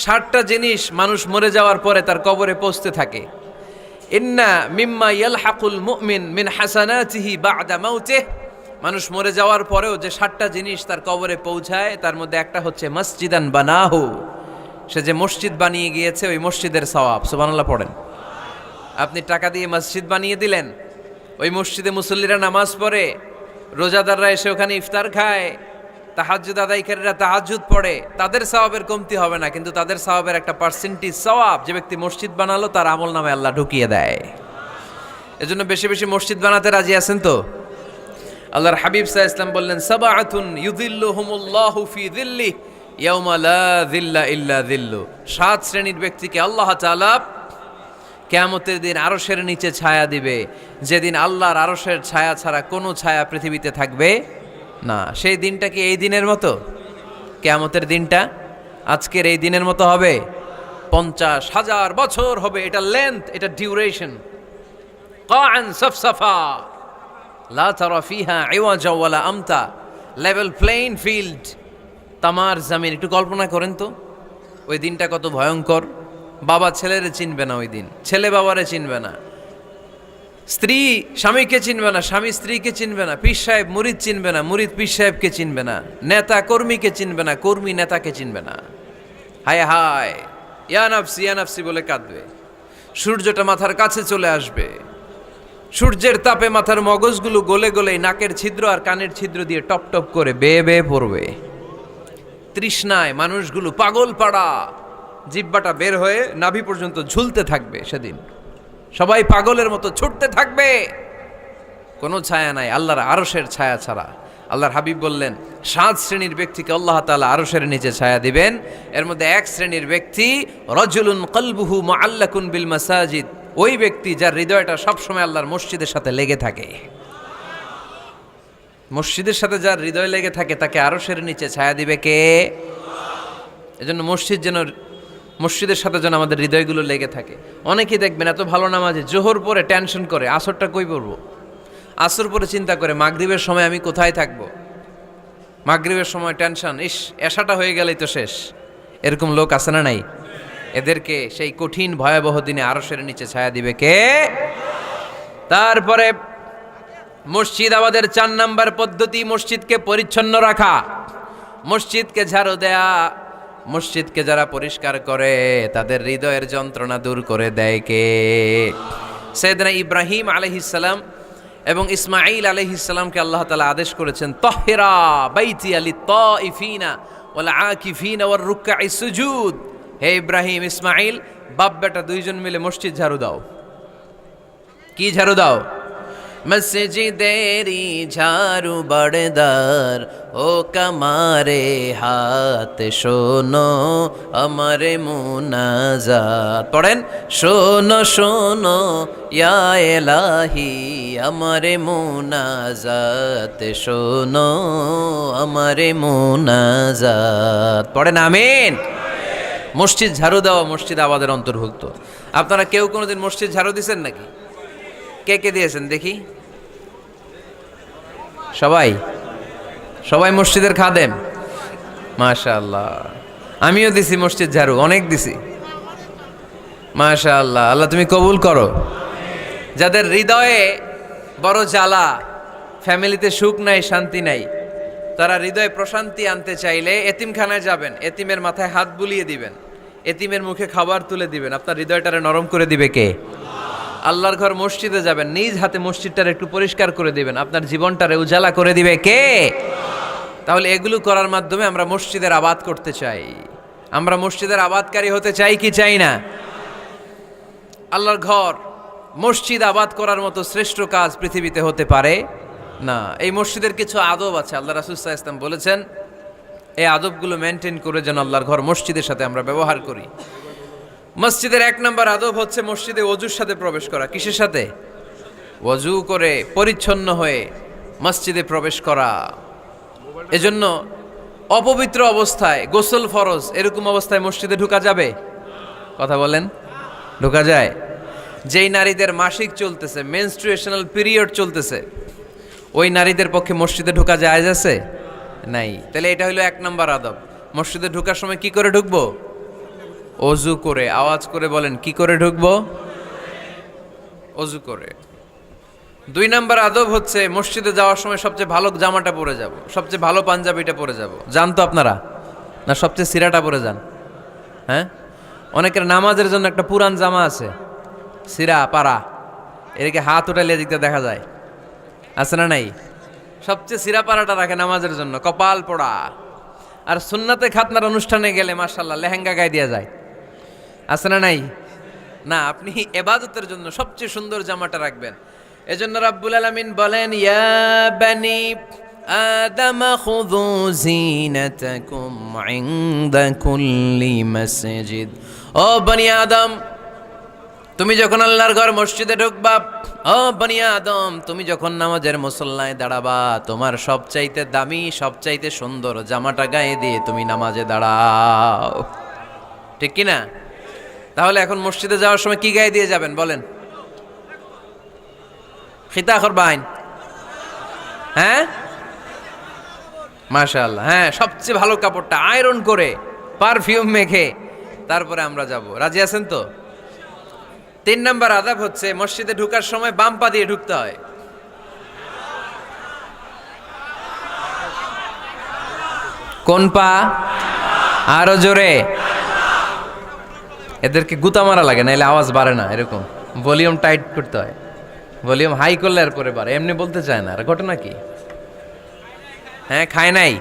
60টা জিনিস মানুষ মরে যাওয়ার পরে তার কবরে পৌঁছতে থাকে। ইন্না মিম্মা ইয়ালহাকুল মুমিন মিন হাসানাতিহি বা'দা মাউতিহি, মানুষ মরে যাওয়ার পরেও যে 60টা জিনিস তার কবরে পৌঁছায় তার মধ্যে একটা হচ্ছে মসজিদান বানাহু, সে যে মসজিদ বানিয়ে গিয়েছে ওই মসজিদের সওয়াব। সুবহানাল্লাহ পড়েন। আপনি টাকা দিয়ে মসজিদ বানিয়ে দিলেন, ওই মসজিদে মুসল্লিরা নামাজ পড়ে, রোজাদাররা এসে ওখানে ইফতার খায়, তাহাজ্জুদ আদায়কারীরা তাহাজ্জুদ পড়ে, তাদের সওয়াবের কমতি হবে না, কিন্তু তাদের সওয়াবের একটা পার্সেন্টেজ সওয়াব যে ব্যক্তি মসজিদ বানালো তার আমল নামে আল্লাহ ঢুকিয়ে দেয়। এজন্য বেশি বেশি মসজিদ বানাতে রাজি আছেন তো? আল্লাহর হাবিব সাল্লাল্লাহু আলাইহি ওয়াসাল্লাম বললেন, সাবআতুন ইউযিল্লুহুমুল্লাহু ফি যিল্লিহি ইয়াওমা লা যিল্লা ইল্লা যিল্লু, 7 শ্রেণীর ব্যক্তিকে আল্লাহ তাআলা কিয়ামতের দিন আরশের নিচে ছায়া দিবে, যেদিন আল্লাহর আরশের ছায়া ছাড়া কোনো ছায়া পৃথিবীতে থাকবে না। সেই দিনটা কি এই দিনের মতো? কিয়ামতের দিনটা আজকের এই দিনের মতো হবে? 50,000 বছর হবে। এটা লেন্থ, এটা ডিউরেশন। কাআন সাফসাফা লা তারা ফিহা ইওয়াজা ওয়ালা আমতা, লেভেল প্লেইং ফিল্ড, তামার জমিন। একটু কল্পনা করেন তো ওই দিনটা কত ভয়ঙ্কর। বাবা ছেলেরে চিনবে না ওই দিন, ছেলে বাবারে চিনবে না, স্ত্রী স্বামীকে চিনবে না, স্বামী স্ত্রীকে চিনবে না, পীর সাহেব মুরিদ চিনবে না, মুরিদ পীর সাহেবকে চিনবে না, নেতা কর্মীকে চিনবে না, কর্মী নেতাকে চিনবে না। হায় হায়, ইয়া নাফসি ইয়া নাফসি বলে কাঁদবে। সূর্যটা মাথার কাছে চলে আসবে, সূর্যের তাপে মাথার মগজগুলো গলে গলে নাকের ছিদ্র আর কানের ছিদ্র দিয়ে টপ টপ করে বেয়ে বেয়ে পড়বে। তৃষ্ণায় মানুষগুলো পাগল পাড়া, জিহ্বাটা বের হয়ে নাভি পর্যন্ত ঝুলতে থাকবে। সেদিন সবাই পাগলের মতো ছুটতে থাকবে, কোনো ছায়া নাই আল্লাহর আরশের ছায়া ছাড়া। আল্লাহর হাবিব বললেন 7 শ্রেণীর ব্যক্তিকে আল্লাহ তাআলা আরশের নিচে ছায়া দিবেন। এর মধ্যে 1 শ্রেণীর ব্যক্তি রাজুলুন কলবুহু মুআল্লাকুন বিল মাসাজিদ, ওই ব্যক্তি যার হৃদয়টা সবসময় আল্লাহর মসজিদের সাথে লেগে থাকে। মসজিদের সাথে যার হৃদয় লেগে থাকে তাকে আরশের নিচে ছায়া দিবে কে? এজন্য মসজিদের সাথে যেন আমাদের হৃদয়গুলো লেগে থাকে। অনেকেই দেখবেন এত ভালো নামাজে জোহর পরে টেনশন করে আসরটা কই পড়বো, আসর পরে চিন্তা করে মাগরিবের সময় আমি কোথায় থাকবো, মাগরিবের সময় টেনশন, ইস এশাটা হয়ে গেলেই তো শেষ। এরকম লোক আছে না নাই? এদেরকে সেই কঠিন ভয়াবহ দিনে আরশের নিচে ছায়া দিবে কে? তারপরে মসজিদ আমাদের 4 নাম্বার পদ্ধতি, মসজিদকে পরিচ্ছন্ন রাখা, মসজিদকে ঝাড়ু দেয়া। মসজিদকে যারা পরিষ্কার করে তাদের হৃদয়ের যন্ত্রণা দূর করে দেয় কে? সাইয়েদনা ইব্রাহিম আলাইহিস সালাম এবং ইসমাঈল আলাইহিস সালামকে আল্লাহ তাআলা আদেশ করেছেন, তাহহিরা বাইতিয়া লিত-তাইফিনা ওয়াল আকিফিনা ওয়ার রুকআইস সুজুদ। হে ইব্রাহিম ইসমাঈল, বাপ বেটা দুইজন মিলে মসজিদ ঝাড়ু দাও। কি ঝাড়ু দাও? মসজিদেরি ঝাড়ু বড়দার ও কমারে হাত শোনো আমারে মুনাজাত। পড়েন, শোনো শোনো ইয়া ইলাহি আমারে মুনাজাত, শোনো আমারে মুনাজাত। পড়েন আমিন। মসজিদ ঝাড়ু দেওয়া মসজিদ আবাদের অন্তর্ভুক্ত। আপনারা কেউ কোনোদিন মসজিদ ঝাড়ু দিয়েছেন নাকি? কে কে দিয়েছেন দেখি? সবাই সবাই মসজিদের খাদেম? মাশাআল্লাহ। আমিও দিছি মসজিদ ঝাড়ু, অনেক দিছি। মাশাআল্লাহ, আল্লাহ তুমি কবুল করো। যাদের হৃদয়ে বড় জ্বালা, ফ্যামিলিতে সুখ নাই, শান্তি নাই, তারা হৃদয়ে প্রশান্তি আনতে চাইলে এতিমখানায় যাবেন, এতিমের মাথায় হাত বুলিয়ে দিবেন, এতিমের মুখে খাবার তুলে দিবেন, আপনার হৃদয়টারে নরম করে দিবে কে? আল্লাহর ঘর মসজিদে যাবেন, নিজ হাতে মসজিদটারে একটু পরিষ্কার করে দিবেন, আপনার জীবনটারে উজালা করে দিবে কে? তাহলে এগুলো করার মাধ্যমে আমরা মসজিদের আবাদ করতে চাই। আমরা মসজিদের আবাদকারী হতে চাই কি চাই না? আল্লাহর ঘর মসজিদ আবাদ করার মতো শ্রেষ্ঠ কাজ পৃথিবীতে হতে পারে না। এই মসজিদের কিছু আদব আছে, আল্লাহ রাসূল সাল্লাল্লাহু আলাইহি ওয়াসাল্লাম বলেছেন এই আদবগুলো মেনটেন করে যেন আল্লাহর ঘর মসজিদের সাথে আমরা ব্যবহার করি। মসজিদের 1 নম্বর আদব হচ্ছে মসজিদে ওযুর সাথে প্রবেশ করা। কিসের সাথে? ওযু করে পরিচ্ছন্ন হয়ে মসজিদে প্রবেশ করা। এজন্য অপবিত্র অবস্থায় গোসল ফরজ, এরকম অবস্থায় মসজিদে ঢোকা যাবে? কথা বলেন, ঢোকা যায়? যেই নারীদের মাসিক চলতেছে, মেনস্ট্রুয়েশনাল পিরিয়ড চলতেছে, ওই নারীদের পক্ষে মসজিদে ঢোকা জায়েজ আছে? নাই। তাহলে এটা হলো 1 নম্বর আদব। মসজিদে ঢোকার সময় কি করে ঢুকবো? অজু করে। আওয়াজ করে বলেন, কি করে ঢুকবো? অজু করে। 2 নাম্বার আদব হচ্ছে মসজিদে যাওয়ার সময় সবচেয়ে ভালো জামাটা পরে যাব, সবচেয়ে ভালো পাঞ্জাবিটা পরে যাব। জান তো আপনারা? না সবচেয়ে সিরাটা পরে যান? হ্যাঁ, অনেকের নামাজের জন্য একটা পুরান জামা আছে, সিরা পাড়া, এদিকে হাত উঠালে এদিকটা দেখা যায়, আছে না নাই? সবচেয়ে সিরা পাড়াটা রাখে নামাজের জন্য, কপাল পোড়া। আর সুন্নাতে খাতনার অনুষ্ঠানে গেলে মাশাআল্লাহ লেহেঙ্গা গায়ে দেওয়া যায়, আছে না নাই? না, আপনি ইবাদতের জন্য সবচেয়ে সুন্দর জামাটা রাখবেন। এজন্য রাব্বুল আলামিন বলেন, ইয়া বানি আদম খুযু জিনাতাকুম ইনদা কুল্লি মসজিদ। ও বনি আদম, তুমি যখন আল্লাহর ঘর মসজিদে ঢুকবা, ও বনি আদম, তুমি যখন নামাজের মুসল্লায় দাঁড়াবা, তোমার সবচাইতে দামি, সবচাইতে সুন্দর জামাটা গায়ে দিয়ে তুমি নামাজে দাঁড়াও। ঠিক কি না? তাহলে এখন মসজিদে যাওয়ার সময় কি গায়ে দিয়ে যাবেন বলেন? খিতা করবাইন? হ্যাঁ, মাশাআল্লাহ, হ্যাঁ, সবচেয়ে ভালো কাপড়টা আয়রন করে পারফিউম মেখে তারপরে আমরা যাব। রাজি আছেন তো? 3 নাম্বার আদব হচ্ছে মসজিদে ঢোকার সময় বাম পা দিয়ে ঢুকতে হয়। কোন পা? আরো জোরে। এদেরকে গুতা মারা লাগে, নাইলে আওয়াজ বাড়ে না, এরকম ভলিউম টাইট করতে হয়। ভলিউম হাই করলে আর পরে বাড়ে, এমনি বলতে চায় না। আর ঘটনা কি? হ্যাঁ, খায় নাই।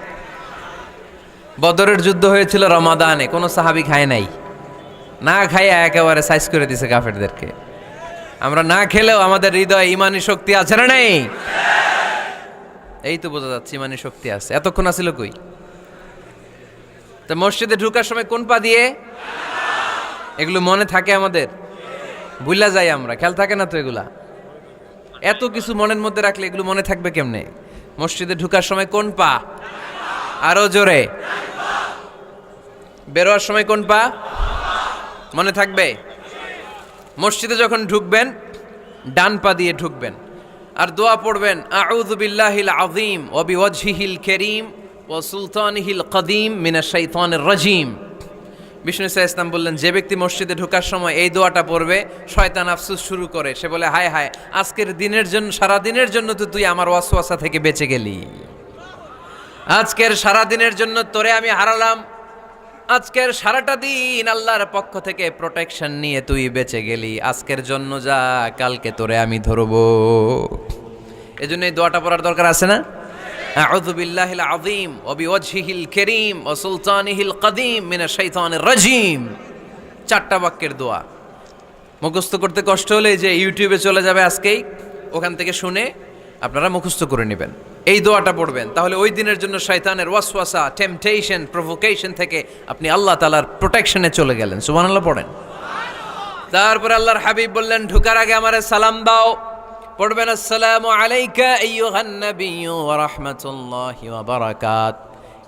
বদরের যুদ্ধ হয়েছিল রমাদানে, কোনো সাহাবী খায় নাই, না খাইয়া একেবারে সাইজ করে দিছে কাফেরদেরকে। আমরা না খেলেও আমাদের হৃদয়ে ইমানি শক্তি আছে না নেই? এই তো বোঝা যাচ্ছে ইমানি শক্তি আছে। এতক্ষণ আছিল কই? তো মসজিদে ঢুকার সময় কোন পা দিয়ে? এগুলো মনে থাকে আমাদের? ভুলা যাই আমরা, খেয়াল থাকে না তো এগুলা। এত কিছু মনের মধ্যে রাখলে এগুলো মনে থাকবে কেমনে? মসজিদে ঢুকার সময় কোন পা? আরো জোরে। বেরোয়ার সময় কোন পা? মনে থাকবে? মসজিদে যখন ঢুকবেন ডান পা দিয়ে ঢুকবেন, আর দোয়া পড়বেন, আউযু বিল্লাহিল আযীম ওয়া বিওয়াজহিল কারীম ওয়া সুলতানিহিল কদীম মিনাশ শাইতানির রাজীম। বিষ্ণু ইসা ইসলাম বললেন, যে ব্যক্তি মসজিদে ঢোকার সময় এই দোয়াটা পড়বে, শয়তান আফসোস শুরু করে, সে বলে, হায় হায়, আজকের দিনের জন্য, সারা দিনের জন্য তো তুই আমার ওয়াসওয়াসা থেকে বেঁচে গেলি। আজকের সারা দিনের জন্য তোরে আমি হারালাম, আজকের সারাটা দিন আল্লাহর পক্ষ থেকে প্রোটেকশন নিয়ে তুই বেঁচে গেলি, আজকের জন্য যা, কালকে তোরে আমি ধরবো। এজন্য এই দোয়াটা পড়ার দরকার আছে না? আউযু বিল্লাহিল আযীম ওয়া বিওয়াজহিল কারীম ওয়া সুলতানিহিল কদীম মিনাশ শাইতানির রাজীম। 4টা বাক্যের দোয়া। মুখস্থ করতে কষ্ট হলে যে ইউটিউবে চলে যাবে আজকেই, ওখান থেকে শুনে আপনারা মুখস্থ করে নেবেন, এই দোয়াটা পড়বেন। তাহলে ওই দিনের জন্য শয়তানের ওয়াসওয়াসা, টেম্পটেশন, প্রভোকেশন থেকে আপনি আল্লাহ তাআলার প্রোটেকশনে চলে গেলেন। সুবহানাল্লাহ পড়েন। তারপর আল্লাহর হাবিব বললেন, ঢোকার আগে আমারে সালাম দাও। পড়বেন, আসসালামু আলাইকা আইয়ুহান নাবিয়্যু ওয়া রাহমাতুল্লাহি ওয়া বারাকাত।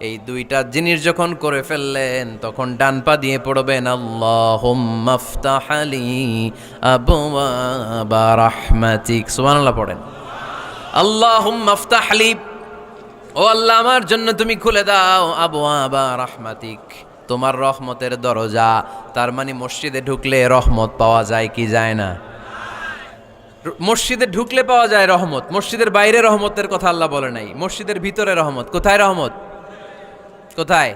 এই 2টা জিনিস যখন করে ফেললেন, তখন ডান পা দিয়ে পড়বেন, আল্লাহুম্মা আফতাহ লি আবওয়াবা রাহমাতিক। সুবহানাল্লাহ পড়েন। আল্লাহুম্মা আফতাহ লি, ও আল্লাহ আমার জন্য তুমি খুলে দাও, আবওয়াবা রাহমাতিক, তোমার রহমতের দরজা। তার মানে মসজিদে ঢুকলে রহমত পাওয়া যায় কি যায় না? মসজিদে ঢুকলে পাওয়া যায় রহমত, মসজিদের বাইরে রহমতের কথা আল্লাহ বলে নাই। মসজিদের ভিতরে রহমত। কোথায় রহমত? কোথায়?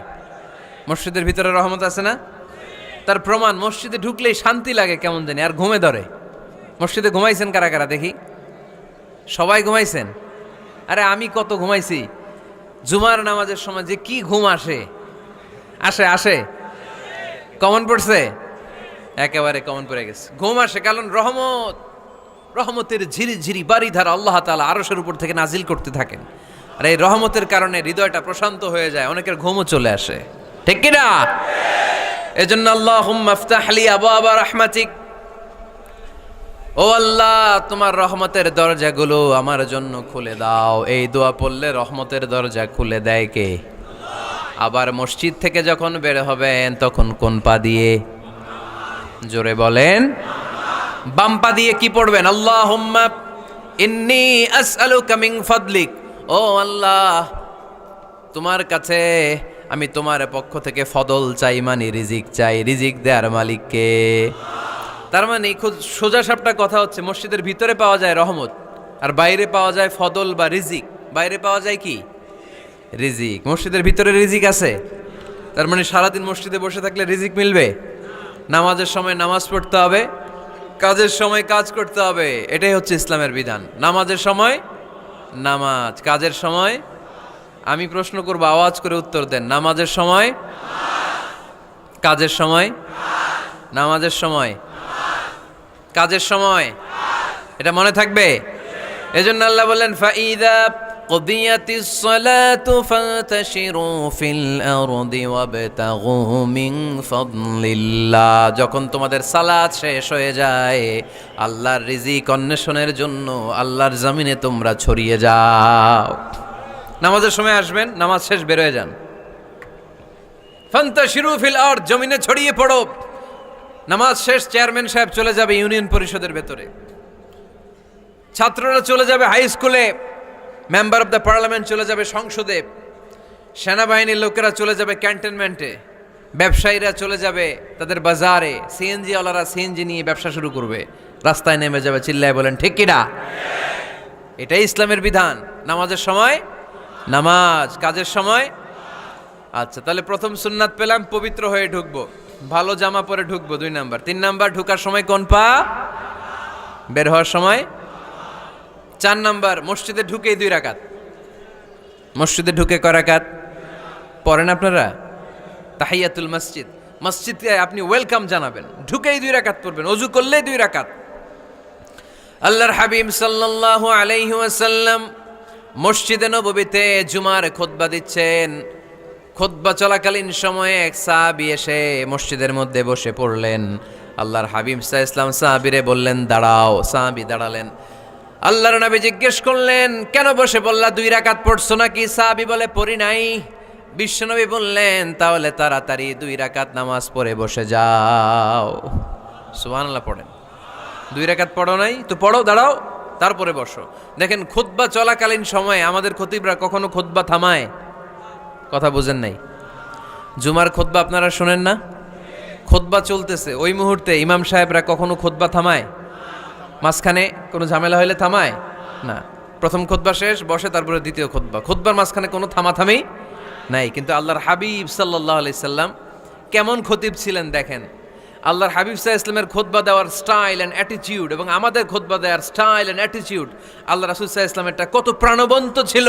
মসজিদের ভিতরে রহমত আছে না? তার প্রমাণ, মসজিদে ঢুকলেই শান্তি লাগে কেমন জানি, আর ঘুমে ধরে। মসজিদে ঘুমাইছেন কারা কারা দেখি? সবাই ঘুমাইছেন? আরে আমি কত ঘুমাইছি। জুমার নামাজের সময় যে কি ঘুম আসে, আসে আসে, কমন পড়ছে, একেবারে কমন পড়ে গেছে। ঘুম আসে কারণ রহমত, রহমতের ঝিরি ঝিরি বাড়িধারা আল্লাহ তাআলা আরশের উপর থেকে নাজিল করতে থাকেন, আর এই রহমতের কারণে হৃদয়টা প্রশান্ত হয়ে যায়, অনেকের ঘুমও চলে আসে। ঠিক কি না? এজন্য আল্লাহুম্মা আফতাহ লি আবওয়াবা রাহমাতিক, ও আল্লাহ তোমার রহমতের দরজাগুলো আমার জন্য খুলে দাও। এই দোয়া পড়লে রহমতের দরজা খুলে দেয় কে? আবার মসজিদ থেকে যখন বের হবেন তখন কোন পা দিয়ে? জোরে বলেন। বাম পা দিয়ে কি পড়বেন? আল্লাহুম্মা ইন্নী আসআলুকা মিন ফাদলিক, ও আল্লাহ তোমার কাছে আমি তোমার পক্ষ থেকে ফদল চাই, মানে রিজিক চাই। রিজিক দেয়ার মালিককে। তার মানে খুব সোজা সাপটা কথা হচ্ছে, মসজিদের ভিতরে পাওয়া যায় রহমত, আর বাইরে পাওয়া যায় ফদল বা রিজিক। বাইরে পাওয়া যায় কি? রিজিক। মসজিদের ভিতরে রিজিক আছে, তার মানে সারাদিন মসজিদে বসে থাকলে রিজিক মিলবে? নামাজের সময় নামাজ পড়তে হবে, কাজের সময় কাজ করতে হবে। এটাই হচ্ছে ইসলামের বিধান। নামাজের সময় নামাজ, কাজের সময়। আমি প্রশ্ন করব, আওয়াজ করে উত্তর দেন। নামাজের সময়, কাজের সময়। নামাজের সময়, কাজের সময়। এটা মনে থাকবে। এজন্য আল্লাহ বললেন, ফাইদা কুদিয়াতিস সালাতু ফান্তাশিরু ফিল আরদি ওয়াবতাগু মিন ফাদলিল্লাহ। যখন তোমাদের সালাত শেষ হয়ে যায়, আল্লাহর রিজিক অন্বেষণের জন্য আল্লাহর জমিনে তোমরা ছড়িয়ে যাও। নামাজের সময় আসবেন, নামাজ শেষ বের হয়ে যান। ফান্তাশিরু ফিল আরদ, জমিনে ছড়িয়ে পড়ো। নামাজ শেষ, চেয়ারম্যান সাহেব চলে যাবে ইউনিয়ন পরিষদের ভেতরে, ছাত্ররা চলে যাবে হাই স্কুলে, মেম্বার অব দ্য পার্লামেন্ট চলে যাবে সংসদে, সেনাবাহিনীর লোকেরা চলে যাবে ক্যান্টনমেন্টে, ব্যবসায়ীরা চলে যাবে তাদের বাজারে, সিএনজি ওয়ালারা সিএনজি নিয়ে ব্যবসা শুরু করবে, রাস্তায় নেমে যাবে, চিল্লায় বলেন ঠিক কিনা? এটাই ইসলামের বিধান। নামাজের সময় নামাজ, কাজের সময়। আচ্ছা, তাহলে প্রথম সুন্নাত পেলাম, পবিত্র হয়ে ঢুকবো, ভালো জামা পরে ঢুকবো 2 নাম্বার। 3 নাম্বার, ঢুকার সময় কোন পা, বের হওয়ার সময়। 4 নাম্বার, মসজিদে ঢুকেই 2 রাকাত। মসজিদে ঢুকে কয় রাকাত পড়েন আপনারা? তাহিয়াতুল মসজিদ। মসজিদে আপনি ওয়েলকাম জানাবেন, ঢুকেই 2 রাকাত পড়বেন, ওযু করলেই 2 রাকাত। আল্লাহর হাবিব সাল্লাল্লাহু আলাইহি ওয়াসাল্লাম মসজিদে নববীতে জুমার খুতবা দিচ্ছেন। খুতবা চলাকালীন সময়ে এক সাহাবী এসে মসজিদের মধ্যে বসে পড়লেন। আল্লাহর হাবিব সাল্লাল্লাহু আলাইহি ওয়াসাল্লাম সাহাবীরে বললেন, দাঁড়াও। সাহাবী দাঁড়ালেন। আল্লাহর নবী জিজ্ঞেস করলেন, কেন বসে পড়লা? 2 রাকাত পড়ছো নাকি? সাহাবী বলে, পড়ি নাই। বিশ্বনবী বললেন, তাহলে তাড়াতাড়ি 2 রাকাত নামাজ পড়ে বসে যাও। সুবহানাল্লাহ পড়েন। 2 রাকাত পড়ো নাই তো পড়ো, দাঁড়াও, তারপরে বসো। দেখেন, খুতবা চলাকালীন সময়ে আমাদের খতিবরা কখনো খুতবা থামায়? কথা বুঝেন নাই? জুমার খুতবা আপনারা শোনেন না? খুতবা চলতেছে, ওই মুহূর্তে ইমাম সাহেবরা কখনো খুতবা থামায়? মাঝখানে কোনো ঝামেলা হইলে থামায় না। প্রথম খুতবা শেষ, বসে, তারপরে দ্বিতীয় খুতবা। খুতবার মাঝখানে কোনো থামাথামি নাই। কিন্তু আল্লাহর হাবিব সাল্লাল্লাহু আলাইহি সাল্লাম কেমন খতিব ছিলেন দেখেন। আল্লাহর হাবিব সাল্লাল্লাহু আলাইহি সাল্লামের খুতবা দেওয়ার স্টাইল অ্যান্ড অ্যাটিটিউড এবং আমাদের খুতবা দেওয়ার স্টাইল অ্যান্ড অ্যাটিটিউড, আল্লাহ রাসূল সাল্লাল্লাহু আলাইহি সাল্লামেরটা কত প্রাণবন্ত ছিল।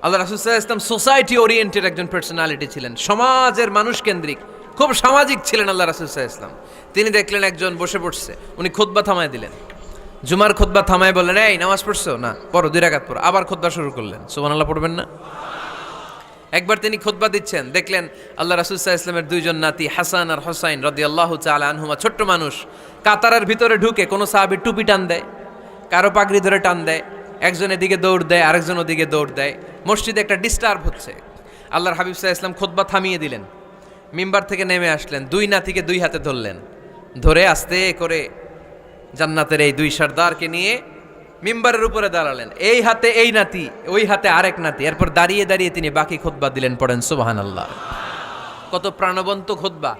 আল্লাহ রাসূল সাল্লাল্লাহু আলাইহি সাল্লাম সোসাইটি ওরিয়েন্টেড একজন পার্সোনালিটি ছিলেন, সমাজের মানুষ কেন্দ্রিক, খুব সামাজিক ছিলেন আল্লাহ রাসূল সাল্লাল্লাহু আলাইহি সাল্লাম। তিনি দেখলেন একজন বসে পড়ছে, উনি খুতবা থামায় দিলেন। জুমার খুতবা থামায় বললেন, এই নামাজ পড়ছো না? পড়ো, 2 রাকাত পড়ো। আবার খুতবা শুরু করলেন। সুবহানাল্লাহ পড়বেন না? একবার তিনি খুতবা দিচ্ছেন, দেখলেন আল্লাহ রাসূল সাল্লাল্লাহু আলাইহি ওয়াসাল্লামের 2 জন নাতি হাসান আর হুসাইন রাদিয়াল্লাহু তাআলা আনহুমা, ছোট্ট মানুষ, কাতারের ভিতরে ঢুকে কোন সাহাবী টুপি টান দেয়, কারো পাগড়ি ধরে টান দেয়, একজন এদিকে দৌড় দেয়, আরেকজন ওদিকে দৌড় দেয়। মসজিদে একটা ডিস্টার্ব হচ্ছে। আল্লাহর হাবিব সাল্লাল্লাহু আলাইহি ওয়াসাল্লাম খুতবা থামিয়ে দিলেন, মিম্বার থেকে নেমে আসলেন, 2 নাতিকে 2 হাতে ধরলেন, ধরে আস্তে করে জান্নাতের এই 2 সর্দারকে নিয়ে মিম্বারের উপরে দাঁড়ালেন। এই হাতে এই নাতি, ওই হাতে আরেক নাতি। এরপর দাঁড়িয়ে দাঁড়িয়ে তিনি বাকি খুতবা দিলেন। পড়েন সুবহানাল্লাহ। কত প্রাণবন্ত খুতবা।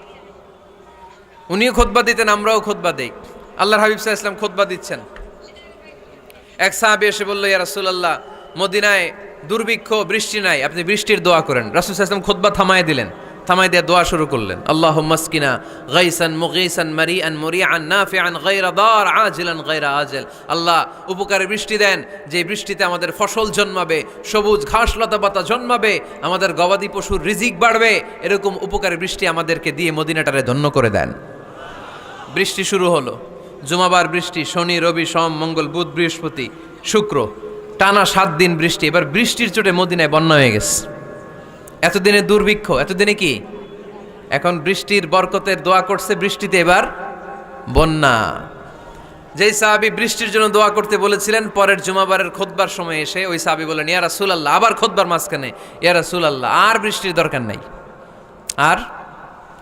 উনিও খুতবা দিতেন, আমরাও খুতবা দেই। আল্লাহর হাবিব সাল্লাল্লাহু আলাইহি ওয়াসাল্লাম খুতবা দিচ্ছেন, এক সাহাবী এসে বলল, ইয়া রাসূলুল্লাহ, মদিনায় দুর্ভিক্ষ, বৃষ্টি নাই, আপনি বৃষ্টির দোয়া করেন। রাসূল সাল্লাল্লাহু আলাইহি ওয়াসাল্লাম খুতবা থামায় দিলেন, থামাই দিয়ে দোয়া শুরু করলেন, আল্লাহুম্মা আসকিনা গাইসান মুগীসান মারিআন মুরিআন নাফিআন গায়রা দার আজিলান গায়রা আজল। আল্লাহ, উপকারে বৃষ্টি দেন, যে বৃষ্টিতে আমাদের ফসল জন্মাবে, সবুজ ঘাস লতা পাতা জন্মাবে, আমাদের গবাদি পশুর রিজিক বাড়বে, এরকম উপকারে বৃষ্টি আমাদেরকে দিয়ে মদিনাটারে ধন্য করে দেন। বৃষ্টি শুরু হলো, জুমাবার বৃষ্টি, শনি রবি সোম মঙ্গল বুধ বৃহস্পতি শুক্র, টানা 7 দিন বৃষ্টি। এবার বৃষ্টির চোটে মদিনায় বন্যা হয়ে গেছে। এতদিনে দুর্ভিক্ষ, এতদিনে কি? এখন বৃষ্টির বরকতের দোয়া করছে, বৃষ্টিতে এবার বন্যা। যেই সাহাবী বৃষ্টির জন্য দোয়া করতে বলেছিলেন, পরের জুমাবারের খুতবার সময় এসে ওই সাহাবী বলেন, ইয়া রাসূলুল্লাহ, আবার খুতবার মাঝখানে, ইয়া রাসূলুল্লাহ, আর বৃষ্টির দরকার নাই, আর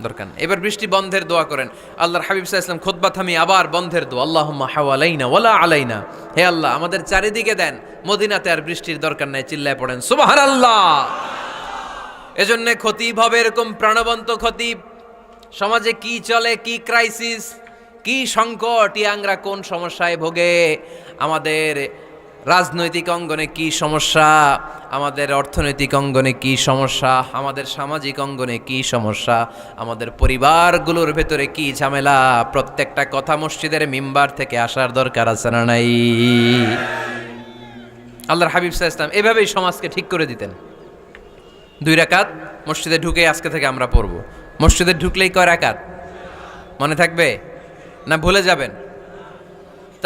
দরকার নেই, এবার বৃষ্টি বন্ধের দোয়া করেন। আল্লাহর হাবিব সাল্লাল্লাহু আলাইহি ওয়াসাল্লাম খুতবা থামিয়ে আবার বন্ধের দোয়া, আল্লাহুম্মা হাওয়ালাইনা ওয়ালা আলাইনা, হে আল্লাহ আমাদের চারিদিকে দেন, মদিনাতে আর বৃষ্টির দরকার নাই। চিল্লায় পড়েন সুবহানাল্লাহ। এজন্য খতিব হবে এরকম প্রাণবন্ত খতিব। সমাজে কি চলে, কি ক্রাইসিস, কি সংকট, ইয়াংরা কোন সমস্যায় ভোগে, আমাদের রাজনৈতিক অঙ্গনে কি সমস্যা, আমাদের অর্থনৈতিক অঙ্গনে কি সমস্যা, আমাদের সামাজিক অঙ্গনে কি সমস্যা, আমাদের পরিবারগুলোর ভেতরে কি ঝামেলা, প্রত্যেকটা কথা মসজিদের মিম্বার থেকে আসার দরকার আছে না নাই? আল্লাহর হাবিব সাল্লাল্লাহু আলাইহি ওয়াসাল্লাম এভাবেই সমাজকে ঠিক করে দিতেন। 2 রাকাত মসজিদে ঢুকে আজকে থেকে আমরা পড়ব। মসজিদে ঢুকলেই কয় রাকাত মনে থাকবে না ভুলে যাবেন?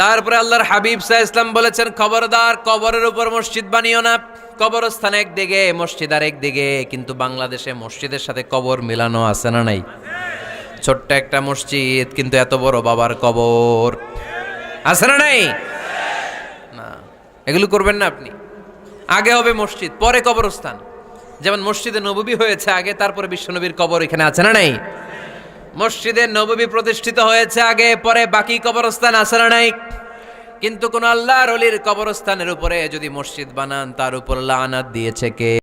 তারপরে আল্লাহর হাবিব সাল্লাল্লাহু আলাইহি ওয়াসাল্লাম বলেছেন, খবরদার কবরের উপর মসজিদ বানিও না। কবরস্থান একদিকে, মসজিদ আর একদিকে, কিন্তু বাংলাদেশে মসজিদের সাথে কবর মিলানো আছে না নাই? ছোট্ট একটা মসজিদ কিন্তু এত বড় বাবার কবর আছে না নাই? না, এগুলো করবেন না আপনি। আগে হবে মসজিদ, পরে কবরস্থান। যেমন মসজিদে নববী হয়েছে আগে, তারপরে বিশ্বনবীর কবর এখানে আছে না নাই? মসজিদে নববী প্রতিষ্ঠিত হয়েছে আগে, পরে বাকি কবরস্থান আছে না নাই? কিন্তু কোন আল্লাহর ওলির কবরস্থানের উপরে যদি মসজিদ বানান, তার উপর লানাত দিয়েছে কে?